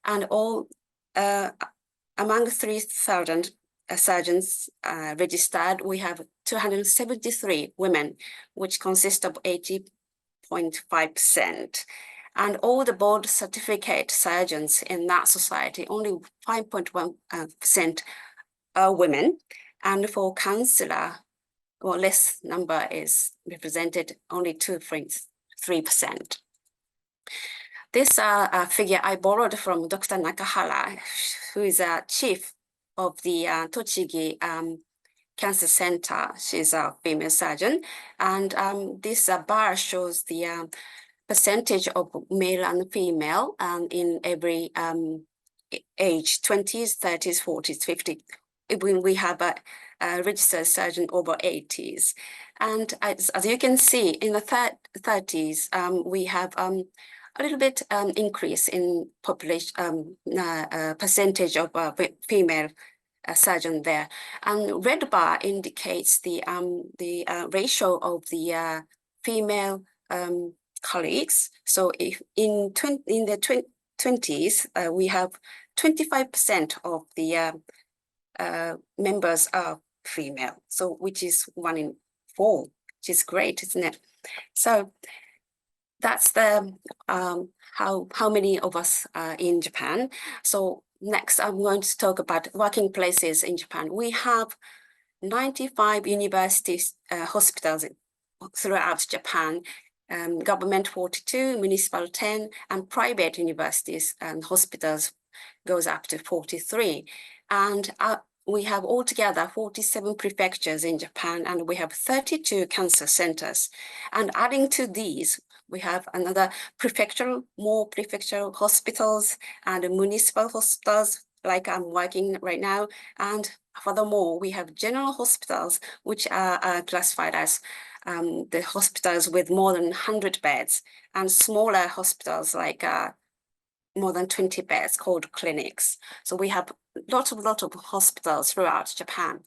And all among 3,000 surgeons registered, we have 273 women, which consist of 80.5%. And all the board certificate surgeons in that society, only 5.1% are women. And for counselor, well, less number is represented only 2.3%. This figure I borrowed from Dr. Nakahara, who is a chief of the Tochigi Cancer Center. She's a female surgeon. And this bar shows the percentage of male and female in every age, 20s, 30s, 40s, 50s. When we have a registered surgeon over 80s. And as you can see, in the 30s, we have a little bit increase in population percentage of female surgeon there. And red bar indicates the ratio of the female colleagues. So if in the 20s, we have 25% of the members are female, so which is 1 in 4, which is great, isn't it? So that's the how many of us are in Japan. So next, I'm going to talk about working places in Japan. We have 95 universities, hospitals throughout Japan. Government 42, municipal 10, and private universities and hospitals goes up to 43. And we have altogether 47 prefectures in Japan, and we have 32 cancer centers. And adding to these, we have another more prefectural hospitals and municipal hospitals, like I'm working right now. And furthermore, we have general hospitals, which are classified as the hospitals with more than 100 beds, and smaller hospitals like more than 20 beds called clinics. So we have lots of hospitals throughout Japan.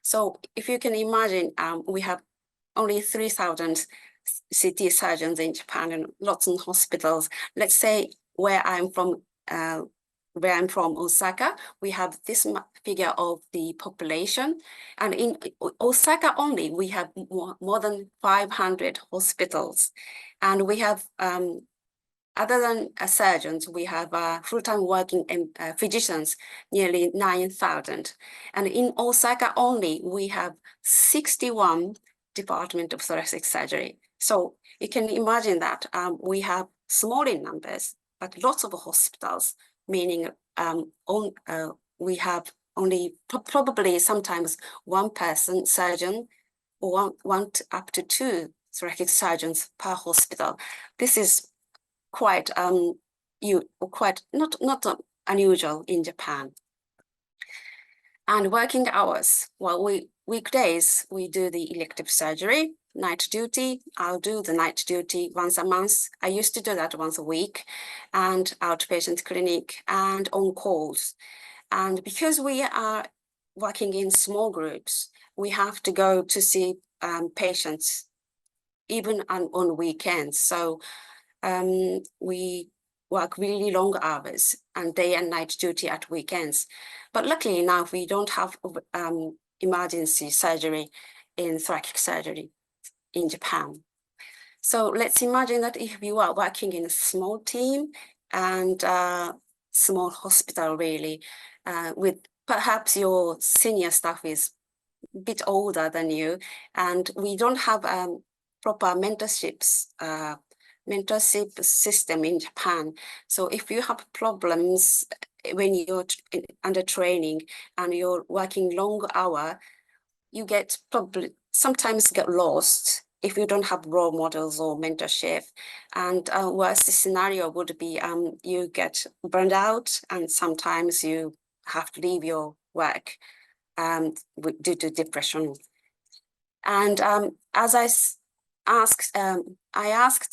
So if you can imagine, we have only 3,000 CT surgeons in Japan and lots of hospitals. Let's say where I'm from, Osaka, we have this figure of the population. And in Osaka only, we have more than 500 hospitals. And we have, other than surgeons, we have full-time working physicians, nearly 9,000. And in Osaka only, we have 61 departments of thoracic surgery. So you can imagine that we have small in numbers, but lots of hospitals, meaning we have only probably sometimes one person surgeon, or one up to 2 thoracic surgeons per hospital. This is quite not unusual in Japan. And working hours, well, weekdays we do the elective surgery, night duty. I'll do the night duty once a month. I used to do that once a week, and outpatient clinic and on calls. And because we are working in small groups, we have to go to see patients even on weekends. So we work really long hours and day and night duty at weekends. But luckily enough, we don't have emergency surgery in thoracic surgery in Japan. So let's imagine that if you are working in a small team and small hospital really, with perhaps your senior staff is a bit older than you, and we don't have proper mentorship system in Japan. So if you have problems when you're under training and you're working long hour, you sometimes get lost if you don't have role models or mentorship. And worst scenario would be you get burned out, and sometimes you have to leave your work due to depression. And as I asked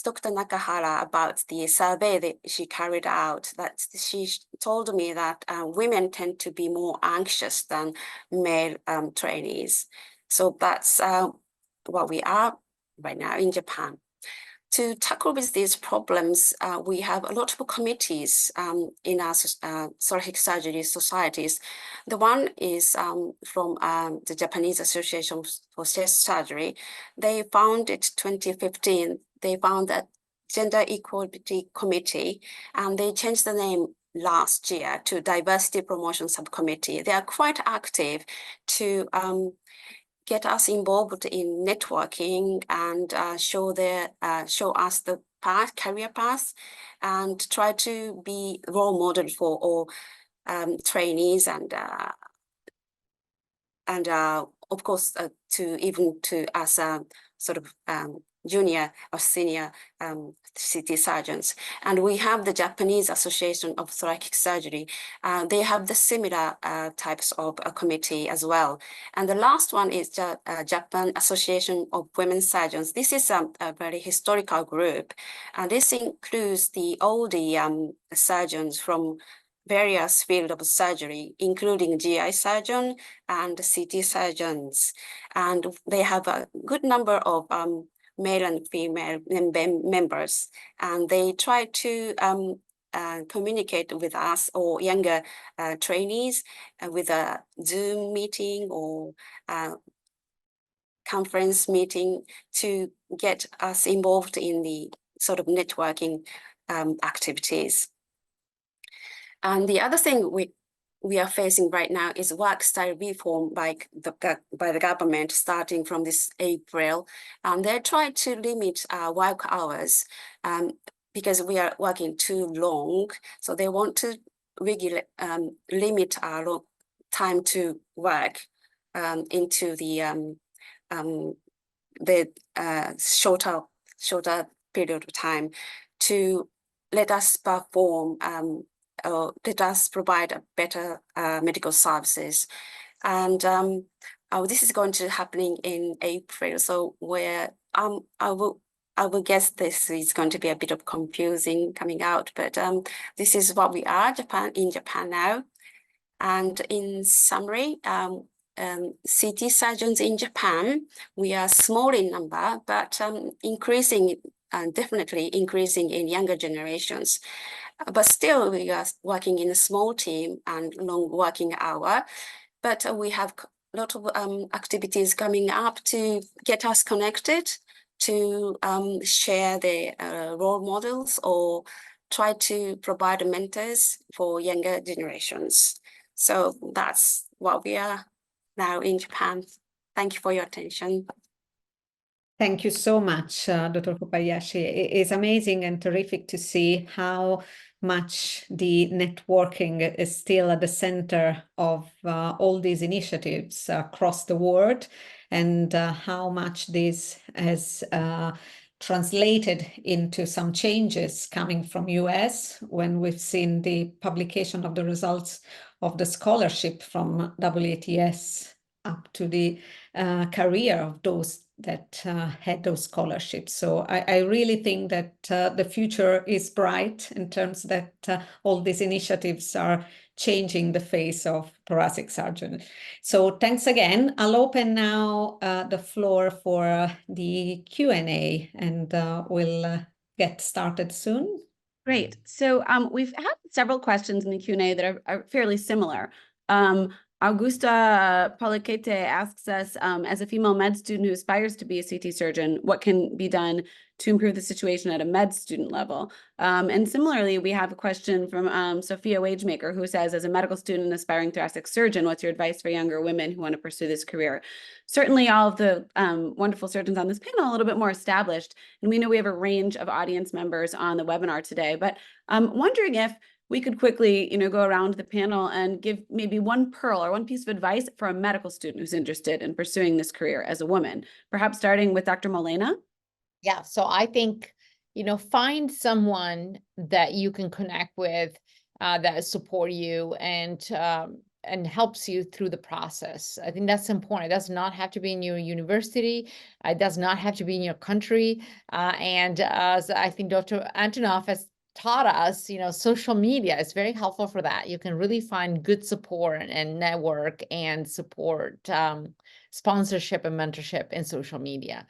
Dr. Nakahara about the survey that she carried out, that she told me that women tend to be more anxious than male trainees. So that's what we are right now in Japan. To tackle with these problems, we have a lot of committees in our thoracic surgery societies. The one is from the Japanese Association for Chest Surgery. They founded 2015. They found that Gender Equality Committee, and they changed the name last year to Diversity Promotion Subcommittee. They are quite active to get us involved in networking and show us the career path, and try to be role model for all trainees and of course to us sort of junior or senior CT surgeons. And we have the Japanese Association of Thoracic Surgery. They have the similar types of a committee as well. And the last one is the Japan Association of Women Surgeons. This is a very historical group. And this includes all the surgeons from various fields of surgery, including GI surgeon and CT surgeons. And they have a good number of male and female members, and they try to communicate with us or younger trainees with a Zoom meeting or conference meeting to get us involved in the sort of networking activities. And the other thing we are facing right now is work style reform by the government starting from this April. And they're trying to limit work hours because we are working too long. So they want to limit our time to work into the shorter period of time to let us perform let us provide a better medical services. And this is going to happening in April. So where I will guess this is going to be a bit of confusing coming out, but this is what we are in Japan now. And in summary, CT surgeons in Japan, we are small in number, but increasing and definitely increasing in younger generations. But still, we are working in a small team and long working hour. But we have a lot of activities coming up to get us connected, to share the role models or try to provide mentors for younger generations. So that's what we are now in Japan. Thank you for your attention. Thank you so much, Dr. Kobayashi. It's amazing and terrific to see how much the networking is still at the center of all these initiatives across the world, and how much this has translated into some changes coming from US when we've seen the publication of the results of the scholarship from WATS up to the career of those that had those scholarships. So I really think that the future is bright in terms that all these initiatives are changing the face of thoracic surgery. So thanks again. I'll open now the floor for the Q&A, and we'll get started soon. Great. So we've had several questions in the Q&A that are fairly similar. Augusta Poliquete asks us, as a female med student who aspires to be a CT surgeon, what can be done to improve the situation at a med student level? And similarly, we have a question from Sophia Wagemaker, who says, as a medical student and aspiring thoracic surgeon, what's your advice for younger women who want to pursue this career? Certainly, all of the wonderful surgeons on this panel are a little bit more established, and we know we have a range of audience members on the webinar today, but I'm wondering if we could quickly, go around the panel and give maybe one pearl or one piece of advice for a medical student who's interested in pursuing this career as a woman, perhaps starting with Dr. Molena. Yeah, so I think, find someone that you can connect with that support you and helps you through the process. I think that's important. It does not have to be in your university. It does not have to be in your country. And as I think Dr. Antonov has taught us, social media is very helpful for that. You can really find good support and network and support sponsorship and mentorship in social media.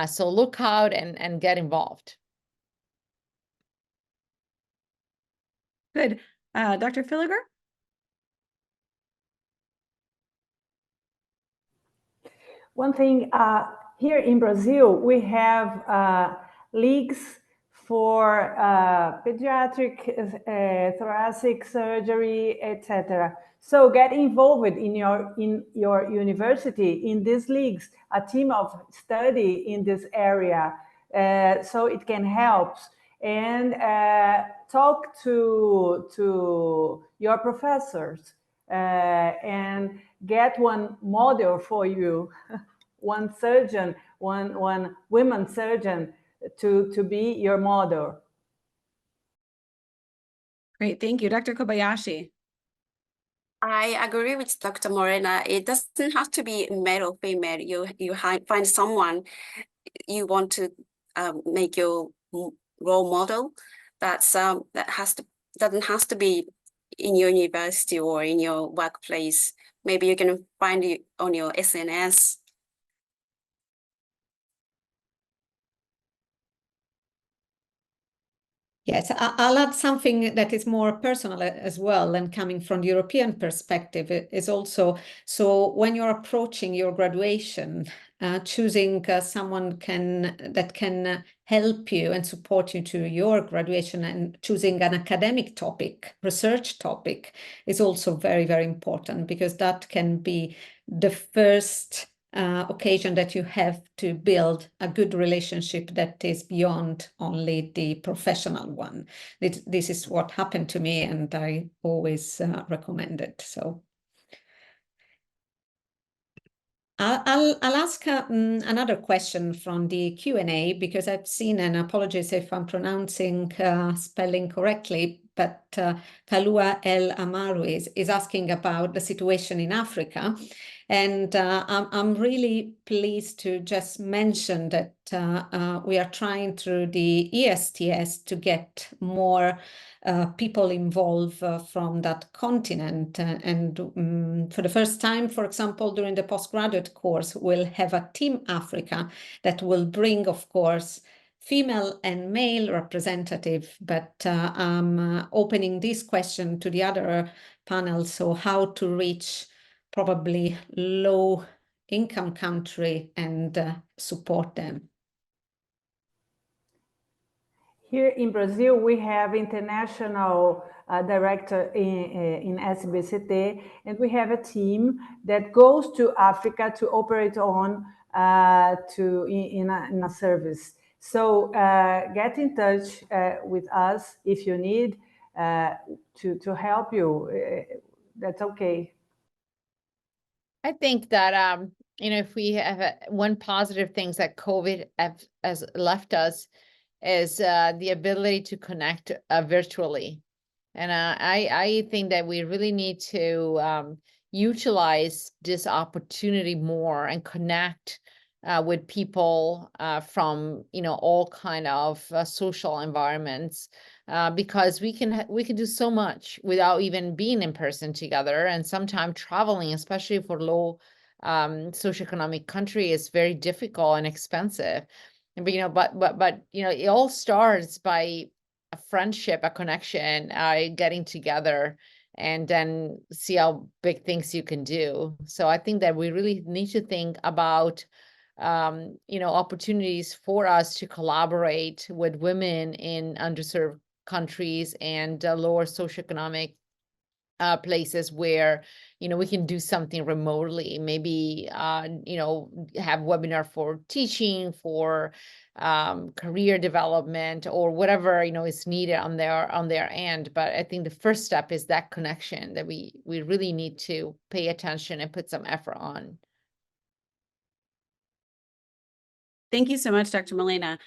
So look out and get involved. Good. Dr. Villiger? One thing, here in Brazil, we have leagues for pediatric, thoracic surgery, etc. So get involved in your university, in these leagues, a team of study in this area, so it can help. And talk to your professors and get one model for you, one surgeon, one women surgeon to be your model. Great, thank you. Dr. Kobayashi. I agree with Dr. Molena. It doesn't have to be male or female. You find someone you want to make your role model. That doesn't have to be in your university or in your workplace. Maybe you can find it on your SNS. Yes, I'll add something that is more personal as well, and coming from the European perspective is also, so when you're approaching your graduation, choosing someone that can help you and support you to your graduation, and choosing an academic topic, research topic, is also very, very important, because that can be the first occasion that you have to build a good relationship that is beyond only the professional one. This is what happened to me, and I always recommend it. So I'll ask another question from the Q&A, because I've seen, and apologies if I'm pronouncing spelling correctly, but Kalua El Amaru is asking about the situation in Africa. And I'm really pleased to just mention that we are trying through the ESTS to get more people involved from that continent. And for the first time, for example, during the postgraduate course, we'll have a Team Africa that will bring, of course, female and male representative, but I'm opening this question to the other panel. So how to reach probably low-income country and support them. Here in Brazil, we have international director in SBCT, and we have a team that goes to Africa to operate on in a service. So get in touch with us if you need to help you. That's okay. I think that if we have one positive things that COVID has left us is the ability to connect virtually. And I think that we really need to utilize this opportunity more and connect with people from all kind of social environments, because we can do so much without even being in person together. And sometimes traveling, especially for low socioeconomic country, is very difficult and expensive. But it all starts by a friendship, a connection, getting together, and then see how big things you can do. So I think that we really need to think about opportunities for us to collaborate with women in underserved countries and lower socioeconomic places where we can do something remotely, maybe have webinar for teaching, for career development, or whatever is needed on their end. But I think the first step is that connection that we really need to pay attention and put some effort on. Thank you so much, Dr. Molena.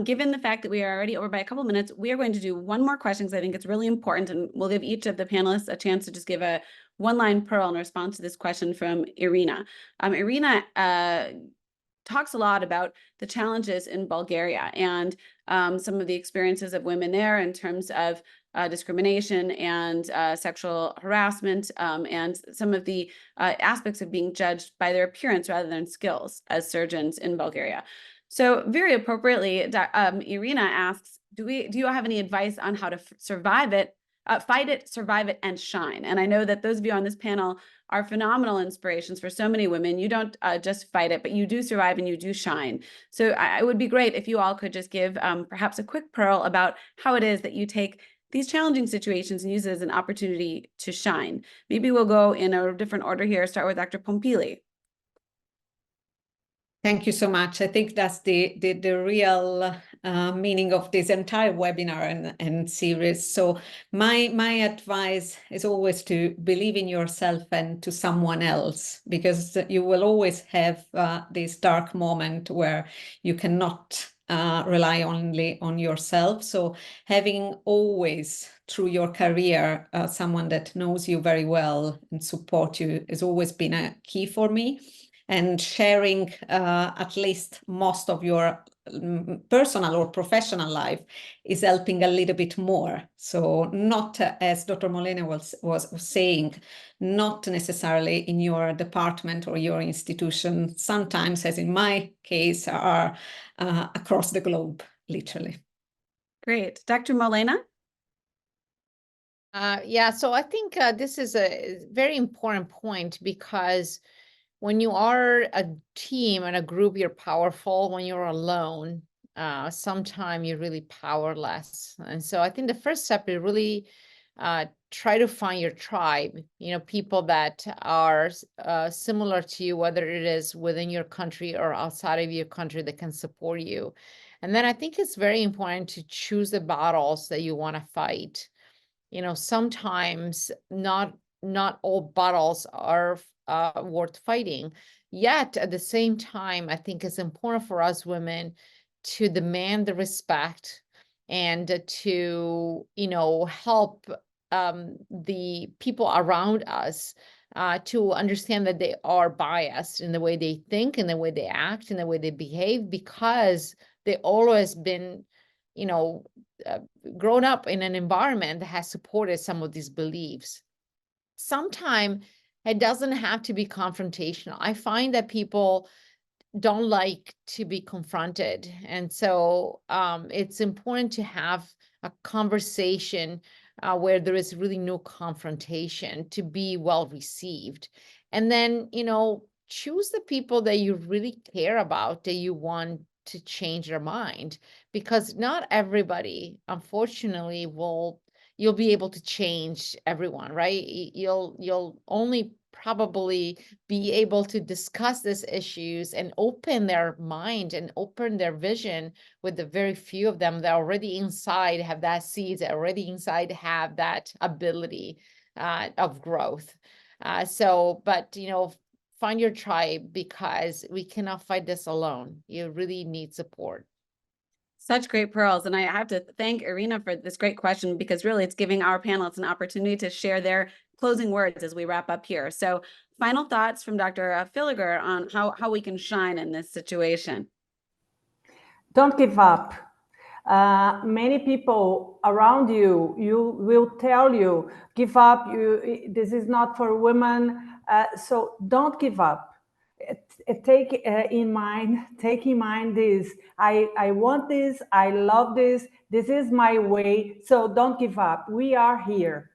Given the fact that we are already over by a couple of minutes, we are going to do one more question, because I think it's really important, and we'll give each of the panelists a chance to just give a one-line pearl in response to this question from Irina. Irina talks a lot about the challenges in Bulgaria and some of the experiences of women there in terms of discrimination and sexual harassment, and some of the aspects of being judged by their appearance rather than skills as surgeons in Bulgaria. So very appropriately, Irina asks, do you have any advice on how to survive it fight it, survive it, and shine. And I know that those of you on this panel are phenomenal inspirations for so many women. You don't just fight it, but you do survive and you do shine. So it would be great if you all could just give perhaps a quick pearl about how it is that you take these challenging situations and use it as an opportunity to shine. Maybe we'll go in a different order here. Start with Dr. Pompili. Thank you so much. I think that's the real meaning of this entire webinar and series. So my advice is always to believe in yourself and to someone else, because you will always have this dark moment where you cannot rely only on yourself. So having always through your career someone that knows you very well and support you has always been a key for me. And sharing at least most of your personal or professional life is helping a little bit more. So not, as Dr. Molena was saying, not necessarily in your department or your institution, sometimes, as in my case, are across the globe, literally. Great. Dr. Molena? Yeah, so I think this is a very important point, because when you are a team and a group, you're powerful. When you're alone, sometimes you're really powerless. And so I think the first step is really try to find your tribe, people that are similar to you, whether it is within your country or outside of your country, that can support you. And then I think it's very important to choose the battles that you want to fight. Sometimes not all battles are worth fighting. Yet at the same time, I think it's important for us women to demand the respect and to, help the people around us to understand that they are biased in the way they think, in the way they act, in the way they behave, because they always been, grown up in an environment that has supported some of these beliefs. Sometimes it doesn't have to be confrontational. I find that people don't like to be confronted. And so it's important to have a conversation where there is really no confrontation, to be well received. And then, choose the people that you really care about, that you want to change their mind, because not everybody, unfortunately, you'll be able to change everyone, right? You'll only probably be able to discuss these issues and open their mind and open their vision with the very few of them that already inside have that seeds, that already inside have that ability of growth. But find your tribe, because we cannot fight this alone. You really need support. Such great pearls. And I have to thank Irina for this great question, because really it's giving our panelists an opportunity to share their closing words as we wrap up here. So final thoughts from Dr. Villiger on how we can shine in this situation. Don't give up. Many people around you will tell you, give up, this is not for women. So don't give up. Take in mind this, I want this, I love this is my way, so don't give up. We are here.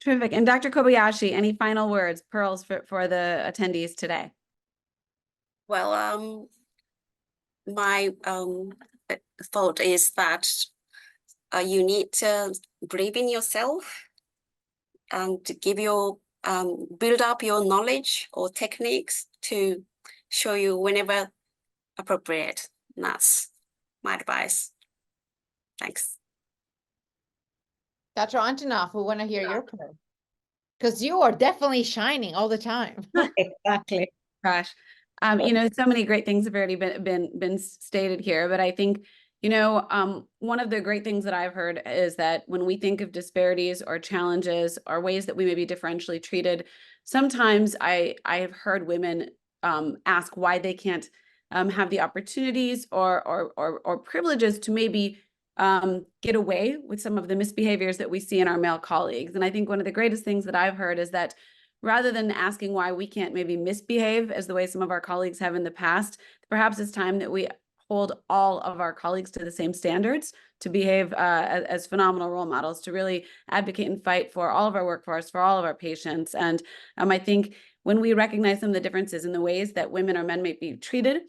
Terrific. And Dr. Kobayashi, any final words, pearls for the attendees today? Well, my thought is that you need to believe in yourself and to give your build up your knowledge or techniques to show you whenever appropriate. And that's my advice. Thanks. Dr. Antonov, we want to hear your pearl, because you are definitely shining all the time. Exactly. Gosh, so many great things have already been stated here, but I think, one of the great things that I've heard is that when we think of disparities or challenges or ways that we may be differentially treated, sometimes I have heard women ask why they can't have the opportunities or privileges to maybe get away with some of the misbehaviors that we see in our male colleagues. And I think one of the greatest things that I've heard is that rather than asking why we can't maybe misbehave as the way some of our colleagues have in the past, perhaps it's time that we hold all of our colleagues to the same standards, to behave as phenomenal role models, to really advocate and fight for all of our workforce, for all of our patients. And I think when we recognize some of the differences in the ways that women or men may be treated,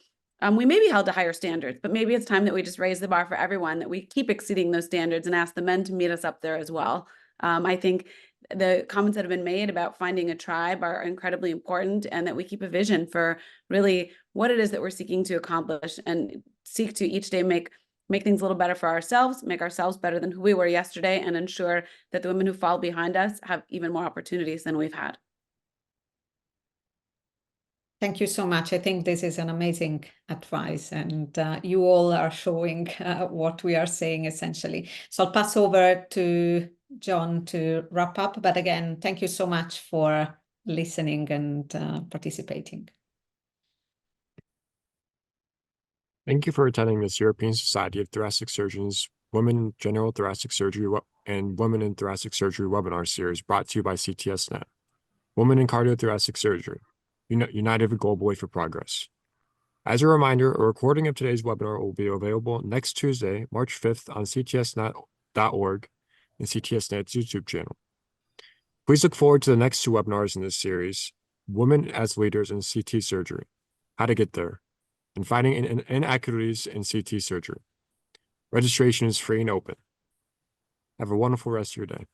we may be held to higher standards, but maybe it's time that we just raise the bar for everyone, that we keep exceeding those standards and ask the men to meet us up there as well. I think the comments that have been made about finding a tribe are incredibly important, and that we keep a vision for really what it is that we're seeking to accomplish, and seek to each day make things a little better for ourselves, make ourselves better than who we were yesterday, and ensure that the women who fall behind us have even more opportunities than we've had. Thank you so much. I think this is an amazing advice, and you all are showing what we are saying essentially. So I'll pass over to John to wrap up. But again, thank you so much for listening and participating. Thank you for attending this European Society of Thoracic Surgeons Women in General Thoracic Surgery and Women in Thoracic Surgery webinar series brought to you by CTSNet. Women in Cardiothoracic Surgery, United Global Way for Progress. As a reminder, a recording of today's webinar will be available next Tuesday, March 5th on ctsnet.org and CTSNet's YouTube channel. Please look forward to the next 2 webinars in this series, Women as Leaders in CT Surgery, How to Get There, and Finding Inequities in CT Surgery. Registration is free and open. Have a wonderful rest of your day.